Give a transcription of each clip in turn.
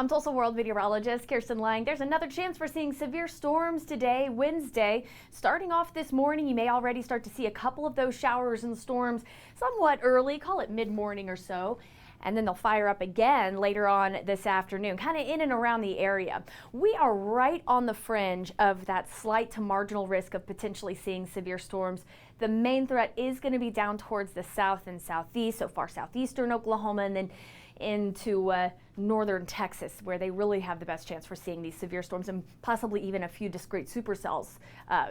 I'm Tulsa World Meteorologist Kirsten Lang. There's another chance for seeing severe storms today, Wednesday. Starting off this morning, you may already start to see a couple of those showers and storms somewhat early, call it mid-morning or so. And then they'll fire up again later on this afternoon, kind of in and around the area. We are right on the fringe of that slight to marginal risk of potentially seeing severe storms. The main threat is going to be down towards the south and southeast, so far southeastern Oklahoma, and then into northern Texas, where they really have the best chance for seeing these severe storms and possibly even a few discrete supercells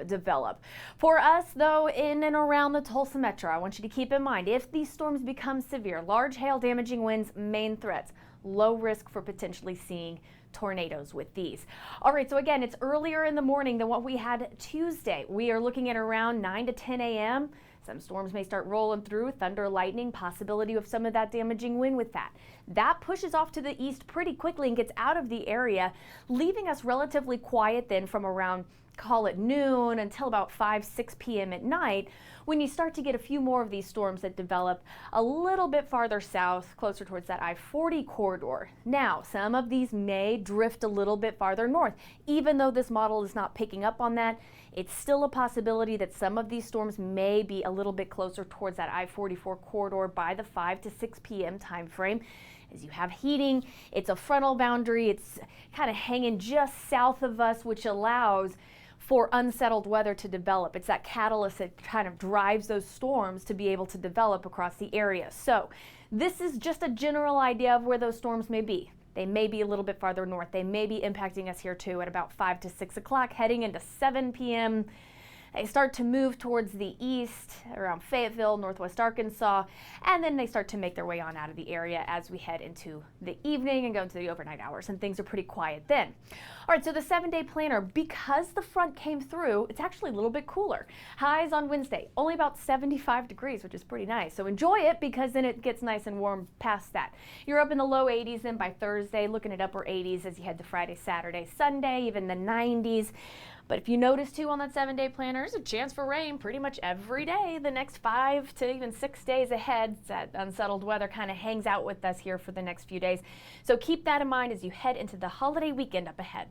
develop. For us, though, in and around the Tulsa metro, I want you to keep in mind, if these storms become severe, large hail damaging winds, main threats, low risk for potentially seeing tornadoes with these. All right, so again, it's earlier in the morning than what we had Tuesday. We are looking at around 9 to 10 a.m. Some storms may start rolling through, thunder, lightning, possibility of some of that damaging wind with that. That pushes off to the east pretty quickly and gets out of the area, leaving us relatively quiet then from around, call it noon until about 5-6 p.m. at night, when you start to get a few more of these storms that develop a little bit farther south, closer towards that I-40 corridor. Now, some of these may drift a little bit farther north. Even though this model is not picking up on that, it's still a possibility that some of these storms may be a little bit closer towards that I-44 corridor by the 5 to 6 p.m. time frame. As you have heating, it's a frontal boundary, it's kind of hanging just south of us, which allows for unsettled weather to develop. It's that catalyst that kind of drives those storms to be able to develop across the area. So this is just a general idea of where those storms may be. They may be a little bit farther north. They may be impacting us here too at about 5 to 6 o'clock, heading into 7 p.m. They start to move towards the east, around Fayetteville, northwest Arkansas, and then they start to make their way on out of the area as we head into the evening and go into the overnight hours, and things are pretty quiet then. All right, so the 7-day planner, because the front came through, it's actually a little bit cooler. Highs on Wednesday, only about 75 degrees, which is pretty nice. So enjoy it, because then it gets nice and warm past that. You're up in the low 80s then by Thursday, looking at upper 80s as you head to Friday, Saturday, Sunday, even the 90s. But if you notice too on that 7-day planner, there's a chance for rain pretty much every day the next 5 to even 6 days ahead. That unsettled weather kind of hangs out with us here for the next few days. So keep that in mind as you head into the holiday weekend up ahead.